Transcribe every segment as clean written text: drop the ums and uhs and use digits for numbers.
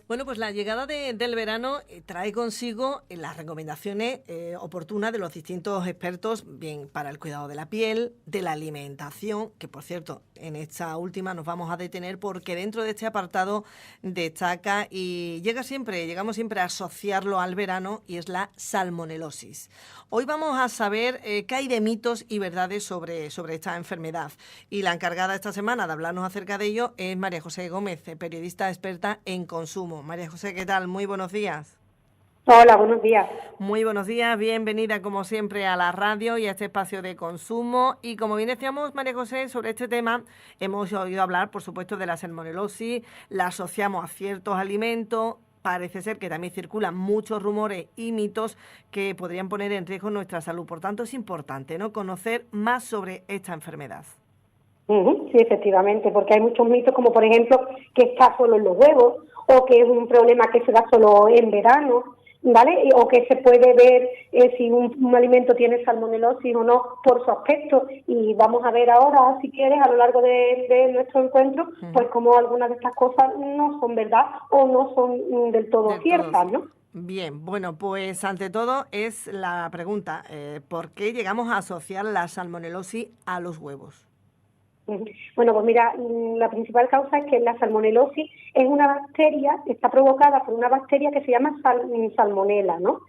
Bueno, pues la llegada del verano trae consigo las recomendaciones oportunas de los distintos expertos, bien para el cuidado de la piel, de la alimentación, que por cierto, en esta última nos vamos a detener porque dentro de este apartado destaca y llegamos siempre a asociarlo al verano y es la salmonelosis. Hoy vamos a saber qué hay de mitos y verdades sobre esta enfermedad. Y la encargada esta semana de hablarnos acerca de ello es María José Gómez, periodista experta en consumo. María José, ¿qué tal? Muy buenos días. Hola, buenos días. Muy buenos días, bienvenida como siempre a la radio y a este espacio de consumo. Y como bien decíamos, María José, sobre este tema hemos oído hablar, por supuesto, de la salmonelosis, la asociamos a ciertos alimentos. Parece ser que también circulan muchos rumores y mitos que podrían poner en riesgo nuestra salud. Por tanto, es importante, ¿no?, conocer más sobre esta enfermedad. Sí, efectivamente, porque hay muchos mitos, como por ejemplo que está solo en los huevos, o que es un problema que se da solo en verano, ¿vale? O que se puede ver si un alimento tiene salmonelosis o no por su aspecto. Y vamos a ver ahora, si quieres, a lo largo de nuestro encuentro, pues como algunas de estas cosas no son verdad o no son del todo ciertas, ¿no? Bien, bueno, pues ante todo es la pregunta, ¿por qué llegamos a asociar la salmonelosis a los huevos? Bueno, pues mira, la principal causa es que la salmonelosis es una bacteria, está provocada por una bacteria que se llama salmonela, ¿no?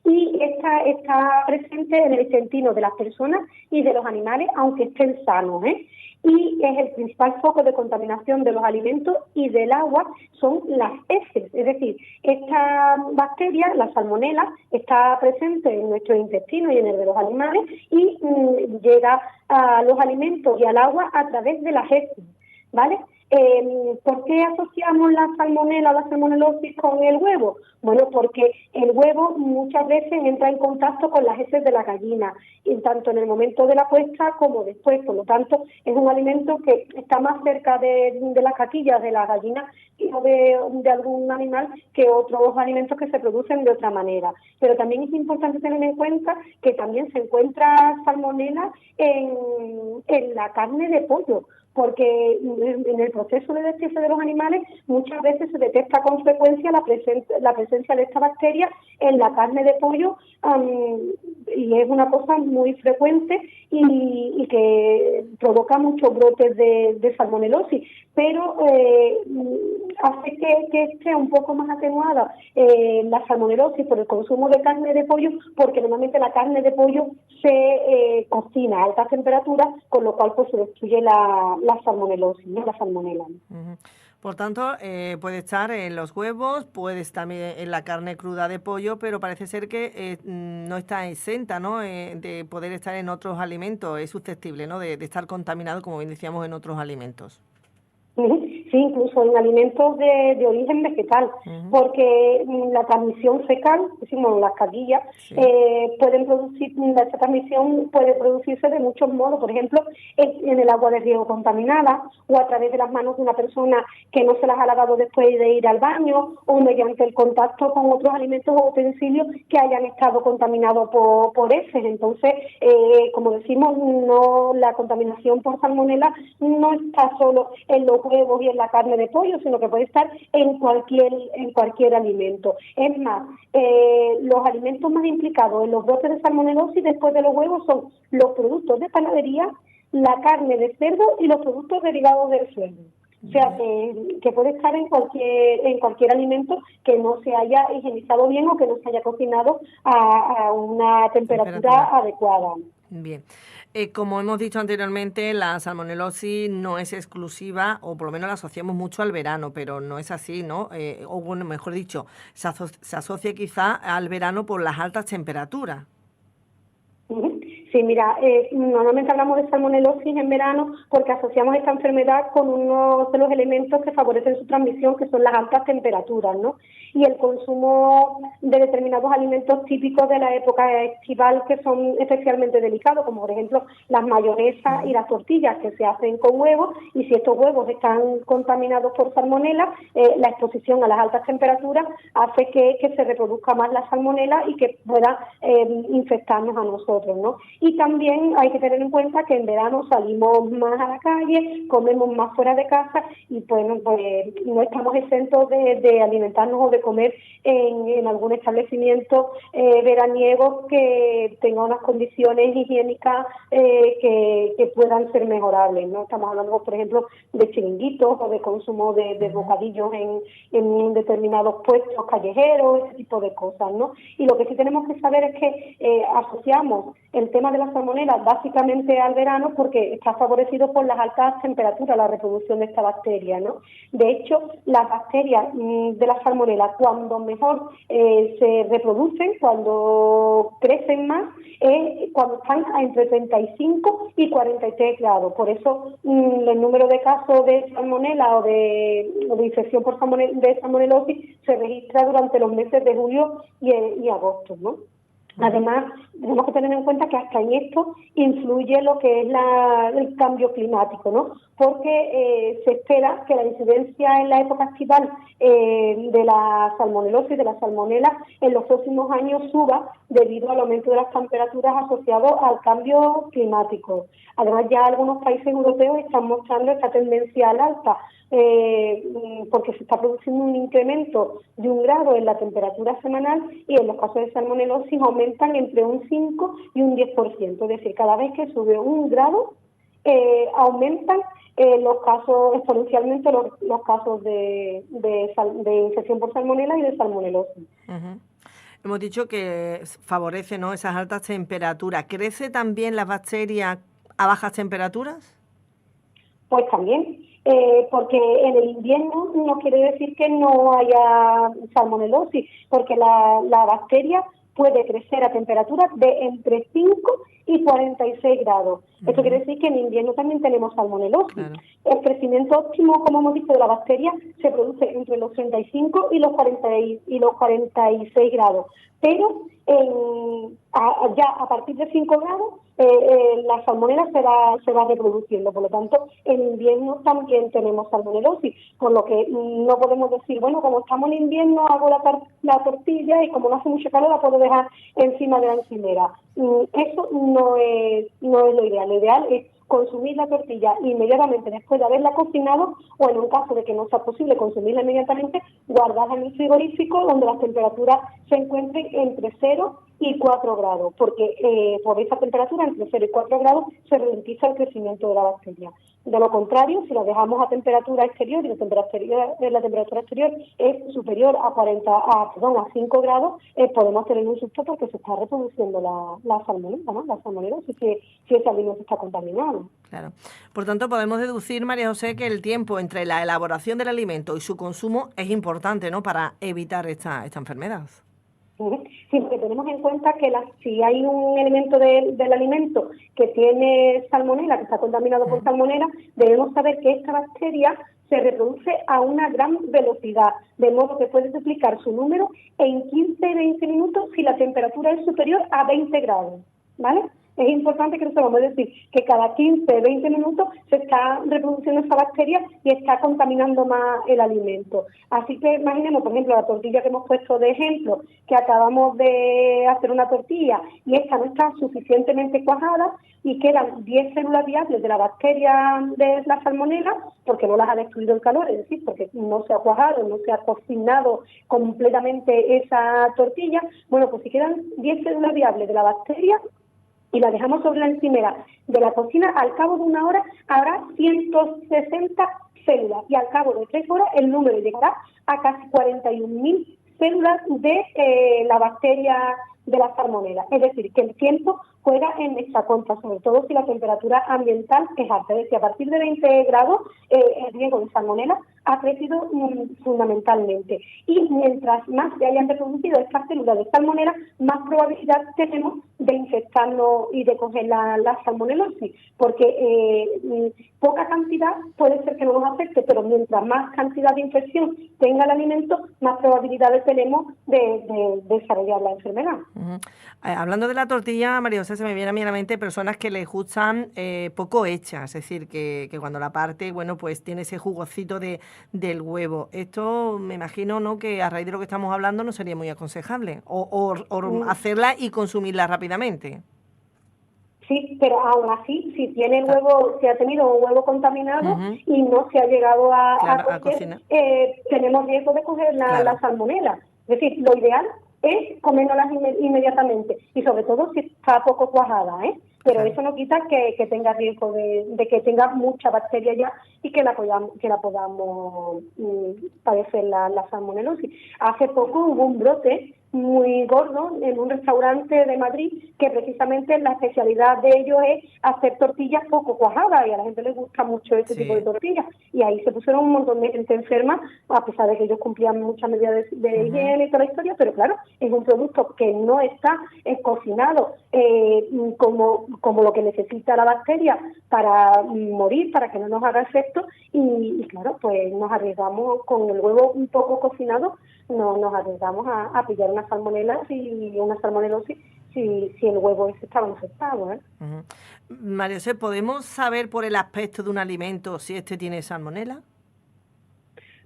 Y esta está presente en el intestino de las personas y de los animales, aunque estén sanos, ¿eh? Y es el principal foco de contaminación de los alimentos y del agua son las heces. Es decir, esta bacteria, la salmonela, está presente en nuestro intestino y en el de los animales y llega a los alimentos y al agua a través de las heces, ¿vale? ¿Por qué asociamos la salmonela o la salmonelosis con el huevo? Bueno, porque el huevo muchas veces entra en contacto con las heces de la gallina, y tanto en el momento de la puesta como después. Por lo tanto, es un alimento que está más cerca de las caquillas de la gallina o de algún animal que otros alimentos que se producen de otra manera. Pero también es importante tener en cuenta que también se encuentra salmonela en la carne de pollo, porque en el proceso de despiece de los animales muchas veces se detecta con frecuencia la presencia de esta bacteria en la carne de pollo, y es una cosa muy frecuente y que provoca muchos brotes de salmonelosis, pero hace que esté un poco más atenuada la salmonelosis por el consumo de carne de pollo, porque normalmente la carne de pollo se cocina a altas temperaturas, con lo cual pues se destruye la salmonelosis, ¿no? La salmonela. Uh-huh. Por tanto, puede estar en los huevos, puede estar también en la carne cruda de pollo, pero parece ser que no está exenta, ¿no?, de poder estar en otros alimentos, es susceptible, ¿no?, de estar contaminado, como bien decíamos, en otros alimentos. Sí, incluso en alimentos de origen vegetal, porque la transmisión fecal, decimos las caquillas, sí, esta transmisión puede producirse de muchos modos. Por ejemplo, en el agua de riego contaminada, o a través de las manos de una persona que no se las ha lavado después de ir al baño, o mediante el contacto con otros alimentos o utensilios que hayan estado contaminados por heces. Entonces, como decimos, no, la contaminación por salmonela no está solo en los huevos y en la carne de pollo, sino que puede estar en cualquier alimento. Es más, los alimentos más implicados en los brotes de salmonelosis después de los huevos son los productos de panadería, la carne de cerdo y los productos derivados del cerdo. O sea, que puede estar en cualquier alimento que no se haya higienizado bien o que no se haya cocinado a una temperatura adecuada. Bien. Como hemos dicho anteriormente, la salmonelosis no es exclusiva, o por lo menos la asociamos mucho al verano, pero no es así, ¿no? O bueno, mejor dicho, se asocia quizá al verano por las altas temperaturas. Sí, mira, normalmente hablamos de salmonelosis en verano porque asociamos esta enfermedad con uno de los elementos que favorecen su transmisión, que son las altas temperaturas, ¿no? Y el consumo de determinados alimentos típicos de la época estival que son especialmente delicados, como por ejemplo las mayonesas y las tortillas que se hacen con huevos, y si estos huevos están contaminados por salmonela, la exposición a las altas temperaturas hace que se reproduzca más la salmonela y que pueda infectarnos a nosotros, ¿no? Y también hay que tener en cuenta que en verano salimos más a la calle, comemos más fuera de casa y pues no estamos exentos de alimentarnos o de comer en algún establecimiento veraniego que tenga unas condiciones higiénicas que puedan ser mejorables, ¿no? Estamos hablando, por ejemplo, de chiringuitos o de consumo de bocadillos en determinados puestos callejeros, ese tipo de cosas, ¿no? Y lo que sí tenemos que saber es que asociamos el tema de la salmonela básicamente al verano porque está favorecido por las altas temperaturas, la reproducción de esta bacteria, ¿no? De hecho, las bacterias de la salmonela, cuando mejor se reproducen, cuando crecen más, es cuando están entre 35 y 43 grados. Por eso el número de casos de salmonela o de infección por salmonelosis se registra durante los meses de julio y agosto, ¿no? Además, tenemos que tener en cuenta que hasta en esto influye lo que es el cambio climático, ¿no? Porque se espera que la incidencia en la época estival de la salmonelosis, de la salmonela, en los próximos años suba debido al aumento de las temperaturas asociado al cambio climático. Además, ya algunos países europeos están mostrando esta tendencia al alta, porque se está produciendo un incremento de 1 grado en la temperatura semanal y en los casos de salmonelosis aumentan entre un 5 y un 10%. Es decir, cada vez que sube 1 grado, aumentan los casos exponencialmente los casos de infección por salmonela y de salmonelosis. Uh-huh. Hemos dicho que favorece, ¿no?, esas altas temperaturas. ¿Crece también la bacteria a bajas temperaturas? Pues también, porque en el invierno no quiere decir que no haya salmonelosis, porque la bacteria puede crecer a temperaturas de entre 5 y 46 grados. Esto quiere decir que en invierno también tenemos salmonelosis. Claro. El crecimiento óptimo, como hemos dicho, de la bacteria se produce entre los 35 y los 46 grados. Pero ya a partir de 5 grados la salmonela se va reproduciendo. Por lo tanto, en invierno también tenemos salmonelosis, por lo que no podemos decir, bueno, como estamos en invierno hago la tortilla y como no hace mucho calor la puedo dejar encima de la encimera. Eso no es lo ideal. Lo ideal es consumir la tortilla inmediatamente después de haberla cocinado, o en un caso de que no sea posible consumirla inmediatamente, guardarla en el frigorífico donde las temperaturas se encuentren entre 0 y 4 grados, porque por esa temperatura, entre 0 y 4 grados, se ralentiza el crecimiento de la bacteria. De lo contrario, si la dejamos a temperatura exterior y la temperatura exterior es superior a 5 grados, podemos tener un susto porque se está reproduciendo la salmonela, ¿no? La salmonelosis, si ese alimento está contaminado. Claro. Por tanto, podemos deducir, María José, que el tiempo entre la elaboración del alimento y su consumo es importante, ¿no?, para evitar esta enfermedad. Sí, porque tenemos en cuenta que si hay un elemento del alimento que tiene salmonela, que está contaminado por salmonela, debemos saber que esta bacteria se reproduce a una gran velocidad, de modo que puede duplicar su número en 15-20 minutos si la temperatura es superior a 20 grados, ¿vale? Es importante que nosotros vamos a decir que cada 15-20 minutos se está reproduciendo esta bacteria y está contaminando más el alimento. Así que imaginemos, por ejemplo, la tortilla que hemos puesto de ejemplo, que acabamos de hacer una tortilla y esta no está suficientemente cuajada y quedan 10 células viables de la bacteria de la salmonela porque no las ha destruido el calor, es decir, porque no se ha cuajado, no se ha cocinado completamente esa tortilla. Bueno, pues si quedan 10 células viables de la bacteria y la dejamos sobre la encimera de la cocina, al cabo de 1 hora habrá 160 células y al cabo de 3 horas el número llegará a casi 41.000 células de la bacteria de la salmonela. Es decir, que el tiempo juega en nuestra contra, sobre todo si la temperatura ambiental es alta. Es decir, a partir de 20 grados el riesgo de salmonela ha crecido fundamentalmente. Y mientras más se hayan reproducido estas células de salmonela, más probabilidad tenemos de infectarnos y de coger la salmonelosis, porque poca cantidad puede ser que no nos afecte, pero mientras más cantidad de infección tenga el alimento, más probabilidades tenemos de desarrollar la enfermedad. Uh-huh. Hablando de la tortilla, María José, se me viene a mí a la mente personas que les gustan poco hechas, es decir, que cuando la parte, bueno, pues tiene ese jugocito del huevo. Esto me imagino, ¿no?, que a raíz de lo que estamos hablando no sería muy aconsejable, o hacerla y consumirla rápidamente. Sí, pero aún así, si tiene el huevo, si ha tenido un huevo contaminado y no se ha llegado a cocer, tenemos riesgo de coger la salmonela. Es decir, lo ideal es comérnoslas inmediatamente y sobre todo si está poco cuajada, ¿eh? Pero eso no quita que tenga riesgo de que tenga mucha bacteria ya y que la podamos padecer la salmonelosis. Hace poco hubo un brote muy gordo en un restaurante de Madrid que precisamente la especialidad de ellos es hacer tortillas poco cuajadas y a la gente le gusta mucho ese tipo de tortillas y ahí se pusieron un montón de gente enferma a pesar de que ellos cumplían muchas medidas de higiene y toda la historia, pero claro, es un producto que no está cocinado como lo que necesita la bacteria para morir, para que no nos haga efecto y claro, pues nos arriesgamos con el huevo un poco cocinado, nos arriesgamos a pillar una salmonela y una salmonelosis si el huevo ese estaba infectado, ¿eh? María José, ¿podemos saber por el aspecto de un alimento si este tiene salmonela?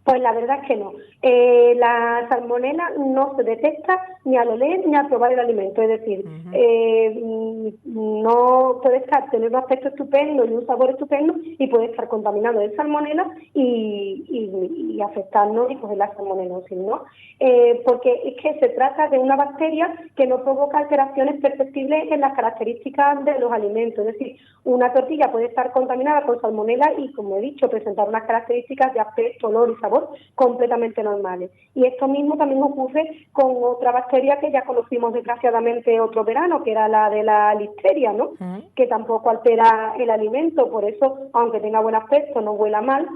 Pues la verdad es que no. La salmonela no se detecta ni al oler ni al probar el alimento. Es decir, no puede tener un aspecto estupendo y un sabor estupendo y puede estar contaminado de salmonela y afectarnos y coger la salmonelosis, ¿no? Porque es que se trata de una bacteria que no provoca alteraciones perceptibles en las características de los alimentos. Es decir, una tortilla puede estar contaminada con salmonela y, como he dicho, presentar unas características de aspecto, olor y sabor completamente normales. Y esto mismo también ocurre con otra bacteria que ya conocimos desgraciadamente otro verano, que era la de la listeria, ¿no? Que tampoco altera el alimento, por eso, aunque tenga buen aspecto, no huela mal,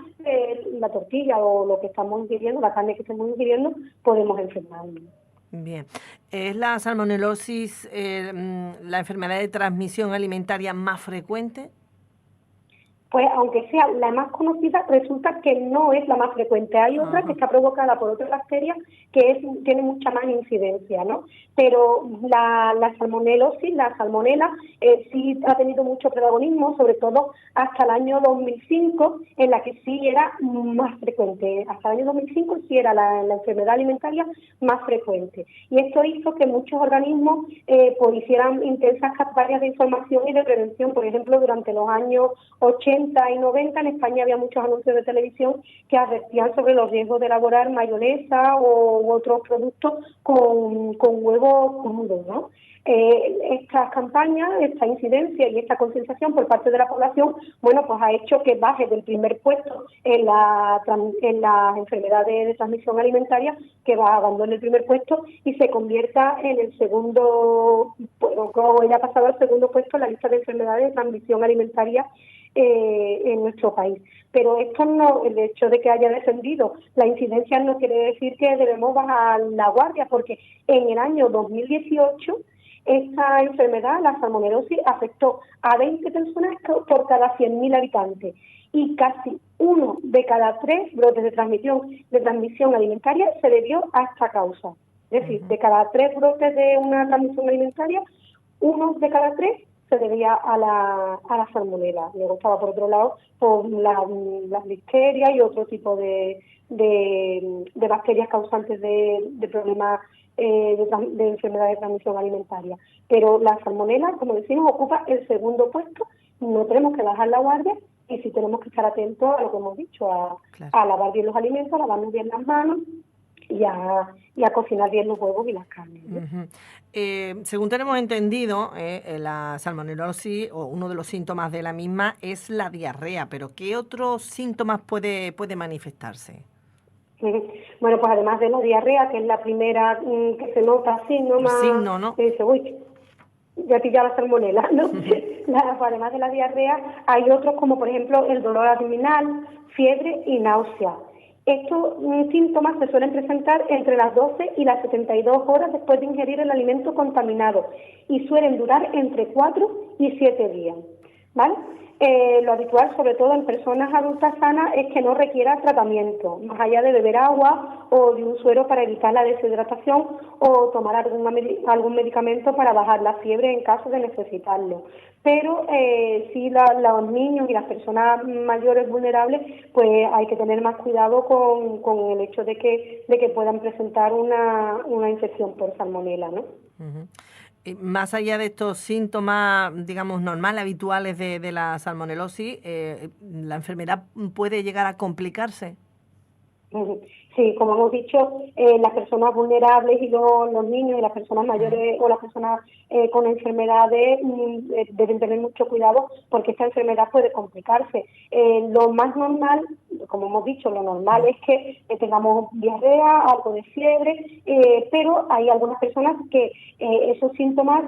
la tortilla o lo que estamos ingiriendo, la carne que estamos ingiriendo, podemos enfermarnos. Bien. ¿Es la salmonelosis la enfermedad de transmisión alimentaria más frecuente? Pues aunque sea la más conocida, resulta que no es la más frecuente. Hay otra que está provocada por otra bacteria que tiene mucha más incidencia, ¿no? Pero la salmonelosis, la salmonela, sí ha tenido mucho protagonismo, sobre todo hasta el año 2005, en la que sí era más frecuente. Hasta el año 2005 sí era la enfermedad alimentaria más frecuente. Y esto hizo que muchos organismos pues hicieran intensas campañas de información y de prevención. Por ejemplo, durante los años 80 y 90 en España había muchos anuncios de televisión que advertían sobre los riesgos de elaborar mayonesa u otros productos con huevos crudos, ¿no? Estas campañas, esta incidencia y esta concienciación por parte de la población, bueno, pues ha hecho que baje del primer puesto en las enfermedades de transmisión alimentaria, que va dando en el primer puesto y se convierta en el segundo, o ya ha pasado al segundo puesto en la lista de enfermedades de transmisión alimentaria en nuestro país. Pero esto no, el hecho de que haya descendido la incidencia no quiere decir que debemos bajar la guardia, porque en el año 2018 esta enfermedad, la salmonelosis, afectó a 20 personas por cada 100.000 habitantes y casi 1 de cada 3 brotes de transmisión alimentaria se debió a esta causa. Es decir, de cada 3 brotes de una transmisión alimentaria, 1 de cada 3 se debía a la salmonela. Luego estaba, por otro lado, por las listerias y otro tipo de bacterias causantes de problemas de enfermedades de transmisión alimentaria. Pero la salmonela, como decimos, ocupa el segundo puesto. No tenemos que bajar la guardia y sí tenemos que estar atentos a lo que hemos dicho, a lavar bien los alimentos, a lavarnos bien las manos y a cocinar bien los huevos y las carnes, ¿no? Según tenemos entendido, la salmonelosis, o uno de los síntomas de la misma, es la diarrea, pero ¿qué otros síntomas puede manifestarse? Bueno, pues además de la diarrea, que es la primera que se nota así, ¿no? El signo, ¿no? Uy, ya pilla la salmonela, ¿no? Además de la diarrea, hay otros como, por ejemplo, el dolor abdominal, fiebre y náusea. Estos síntomas se suelen presentar entre las 12 y las 72 horas después de ingerir el alimento contaminado y suelen durar entre 4 y 7 días, ¿vale? Lo habitual, sobre todo en personas adultas sanas, es que no requiera tratamiento, más allá de beber agua o de un suero para evitar la deshidratación o tomar algún medicamento para bajar la fiebre en caso de necesitarlo. Pero sí los niños y las personas mayores vulnerables, pues hay que tener más cuidado con el hecho de que puedan presentar una infección por salmonela, ¿no? Más allá de estos síntomas, digamos, normales, habituales de la salmonelosis, ¿la enfermedad puede llegar a complicarse? Ujú. Sí, como hemos dicho, las personas vulnerables y los niños y las personas mayores o las personas con enfermedades deben tener mucho cuidado porque esta enfermedad puede complicarse. Lo más normal, como hemos dicho, lo normal es que tengamos diarrea, algo de fiebre, pero hay algunas personas que esos síntomas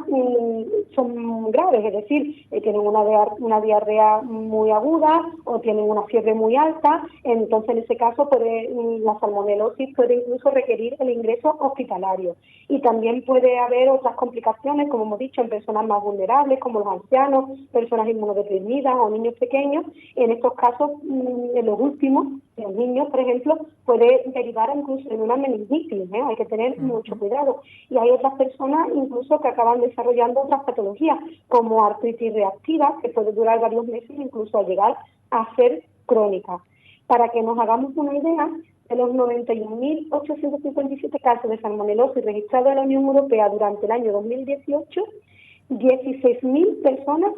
son graves, es decir, tienen una diarrea muy aguda o tienen una fiebre muy alta, entonces en ese caso la salmonelosis puede incluso requerir el ingreso hospitalario. Y también puede haber otras complicaciones, como hemos dicho, en personas más vulnerables, como los ancianos, personas inmunodeprimidas o niños pequeños. En estos casos, en los últimos, los niños, por ejemplo, puede derivar incluso en una meningitis, ¿eh? Hay que tener mucho cuidado. Y hay otras personas incluso que acaban desarrollando otras patologías, como artritis reactiva, que puede durar varios meses, incluso a llegar a ser crónica. Para que nos hagamos una idea, de los 91.857 casos de salmonelosis registrados en la Unión Europea durante el año 2018, 16.000 personas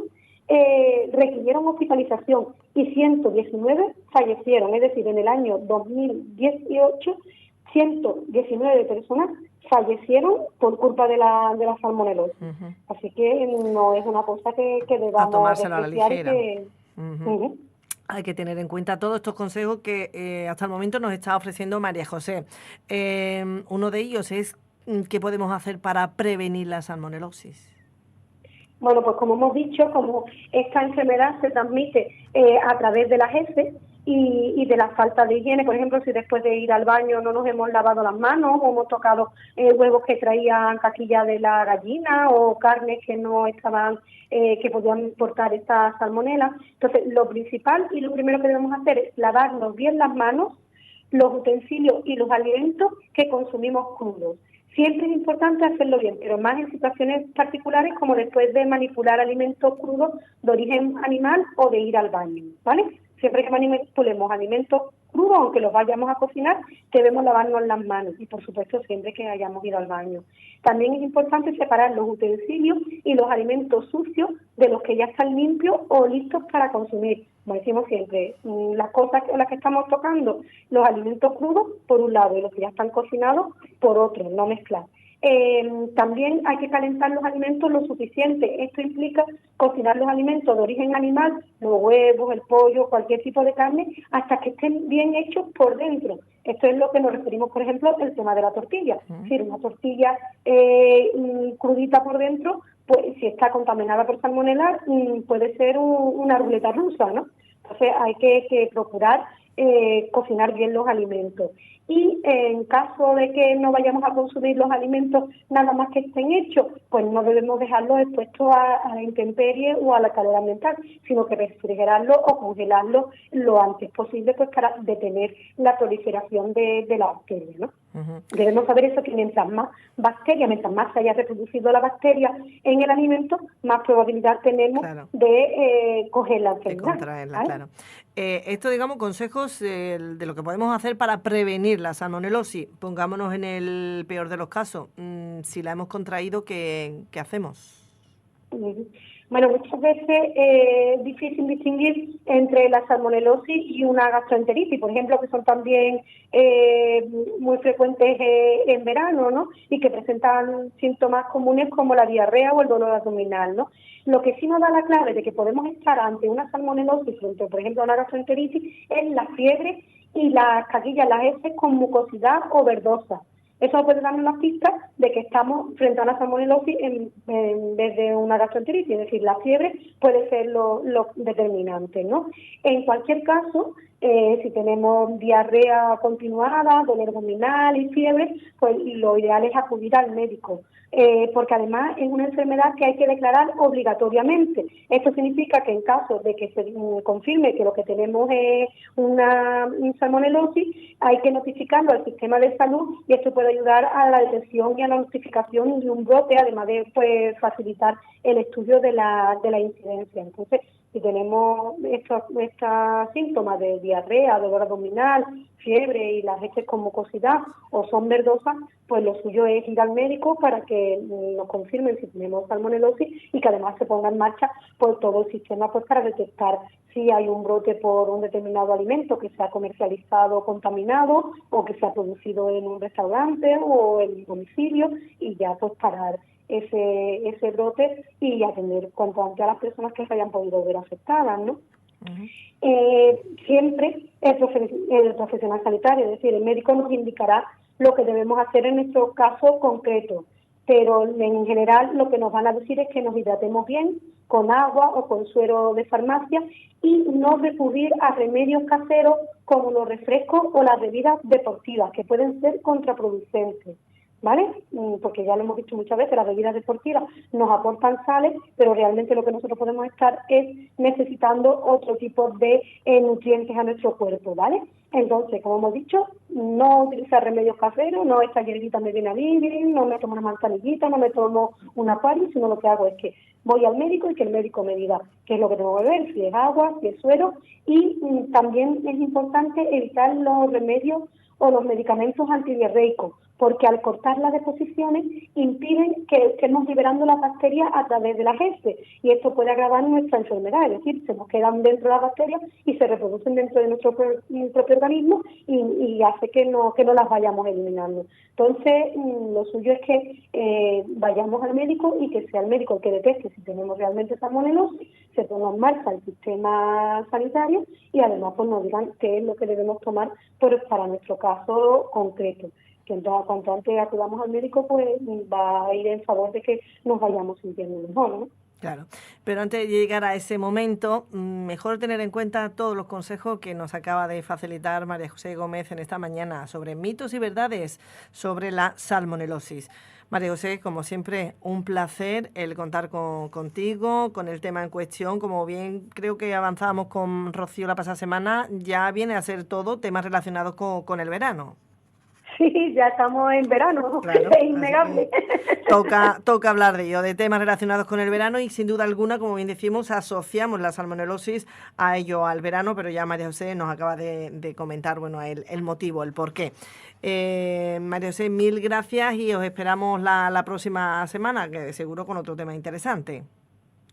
requirieron hospitalización y 119 fallecieron. Es decir, en el año 2018, 119 personas fallecieron por culpa de la salmonelosis. Así que no es una cosa que debamos tomárselo a la ligera. Hay que tener en cuenta todos estos consejos que hasta el momento nos está ofreciendo María José. Uno de ellos es ¿qué podemos hacer para prevenir la salmonelosis? Bueno, pues como hemos dicho, como esta enfermedad se transmite a través de las heces y de la falta de higiene, por ejemplo, si después de ir al baño no nos hemos lavado las manos o hemos tocado huevos que traían caquilla de la gallina o carnes que no estaban, que podían portar esta salmonela. Entonces, lo principal y lo primero que debemos hacer es lavarnos bien las manos, los utensilios y los alimentos que consumimos crudos. Siempre es importante hacerlo bien, pero más en situaciones particulares como después de manipular alimentos crudos de origen animal o de ir al baño, ¿vale? Siempre que manipulemos alimentos crudos, aunque los vayamos a cocinar, debemos lavarnos las manos y, por supuesto, siempre que hayamos ido al baño. También es importante separar los utensilios y los alimentos sucios de los que ya están limpios o listos para consumir. Como decimos siempre, las cosas con las que estamos tocando, los alimentos crudos por un lado y los que ya están cocinados por otro, no mezclar. También hay que calentar los alimentos lo suficiente. Esto implica cocinar los alimentos de origen animal, los huevos, el pollo, cualquier tipo de carne, hasta que estén bien hechos por dentro. Esto es lo que nos referimos, por ejemplo, el tema de la tortilla. Es decir, una tortilla crudita por dentro, pues si está contaminada por salmonela, puede ser una ruleta rusa, ¿no? Entonces hay que procurar cocinar bien los alimentos. Y en caso de que no vayamos a consumir los alimentos nada más que estén hechos, pues no debemos dejarlos expuestos a la intemperie o a la calor ambiental, sino que refrigerarlos o congelarlos lo antes posible, pues para detener la proliferación de la bacteria, ¿no? Debemos saber eso, que mientras más bacterias, mientras más se haya reproducido la bacteria en el alimento, más probabilidad tenemos de coger la enfermedad. De contraerla, ¿vale? Claro. Esto, digamos, consejos de lo que podemos hacer para prevenir la salmonelosis. Pongámonos en el peor de los casos. Si la hemos contraído, ¿qué hacemos? Bueno, muchas veces es difícil distinguir entre la salmonelosis y una gastroenteritis, por ejemplo, que son también muy frecuentes en verano, ¿no? Y que presentan síntomas comunes como la diarrea o el dolor abdominal, ¿no? Lo que sí nos da la clave de que podemos estar ante una salmonelosis frente, por ejemplo, a una gastroenteritis es la fiebre y las caquillas, las heces con mucosidad o verdosa. Eso puede darnos una pista de que estamos frente a una salmonelosis en vez de una gastroenteritis, es decir, la fiebre puede ser lo determinante, ¿no? En cualquier caso, si tenemos diarrea continuada, dolor abdominal y fiebre, pues lo ideal es acudir al médico, porque además es una enfermedad que hay que declarar obligatoriamente. Esto significa que en caso de que se confirme que lo que tenemos es una salmonelosis, hay que notificarlo al sistema de salud y esto puede ayudar a la detección y a la notificación de un brote, además de pues, facilitar el estudio de la incidencia. Entonces, Si tenemos estos síntomas de diarrea, dolor abdominal, fiebre y las heces con mucosidad o son verdosas, pues lo suyo es ir al médico para que nos confirmen si tenemos salmonelosis y que además se ponga en marcha pues todo el sistema pues para detectar si hay un brote por un determinado alimento que se ha comercializado contaminado o que se ha producido en un restaurante o en un domicilio, y ya pues parar ese brote y atender cuanto antes a las personas que se hayan podido ver afectadas, ¿no? Siempre el profesional sanitario, es decir, el médico nos indicará lo que debemos hacer en nuestro caso concreto, pero en general lo que nos van a decir es que nos hidratemos bien con agua o con suero de farmacia y no recurrir a remedios caseros como los refrescos o las bebidas deportivas, que pueden ser contraproducentes, ¿vale? Porque ya lo hemos dicho muchas veces, las bebidas deportivas nos aportan sales, pero realmente lo que nosotros podemos estar es necesitando otro tipo de nutrientes a nuestro cuerpo, ¿vale? Entonces, como hemos dicho, no utilizar remedios caseros, no esta hierbita me viene a vivir, no me tomo una manzanillita, no me tomo un acuario, sino lo que hago es que voy al médico y que el médico me diga qué es lo que tengo que beber, si es agua, si es suero, y también es importante evitar los remedios o los medicamentos antidiarreicos, porque al cortar las deposiciones impiden que estemos liberando las bacterias a través de las heces, y esto puede agravar nuestra enfermedad, es decir, se nos quedan dentro de las bacterias y se reproducen dentro de nuestro propio organismo y hace que no las vayamos eliminando. Entonces, lo suyo es que vayamos al médico y que sea el médico el que detecte si tenemos realmente salmonelosis, se ponga en marcha el sistema sanitario y además pues nos digan qué es lo que debemos tomar para nuestro caso concreto. Que entonces, cuanto antes acudamos al médico, pues va a ir en favor de que nos vayamos sintiendo mejor, ¿no? Claro, pero antes de llegar a ese momento, mejor tener en cuenta todos los consejos que nos acaba de facilitar María José Gómez en esta mañana sobre mitos y verdades sobre la salmonelosis. María José, como siempre, un placer el contar contigo, con el tema en cuestión. Como bien creo que avanzábamos con Rocío la pasada semana, ya viene a ser todo temas relacionados con el verano. Sí, ya estamos en verano, claro, es innegable. Toca hablar de ello, de temas relacionados con el verano, y sin duda alguna, como bien decimos, asociamos la salmonelosis a ello, al verano, pero ya María José nos acaba de comentar, bueno, el motivo, el porqué. María José, mil gracias y os esperamos la próxima semana, que seguro con otro tema interesante.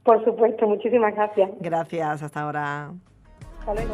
Por supuesto, muchísimas gracias. Gracias, hasta ahora. Hasta luego.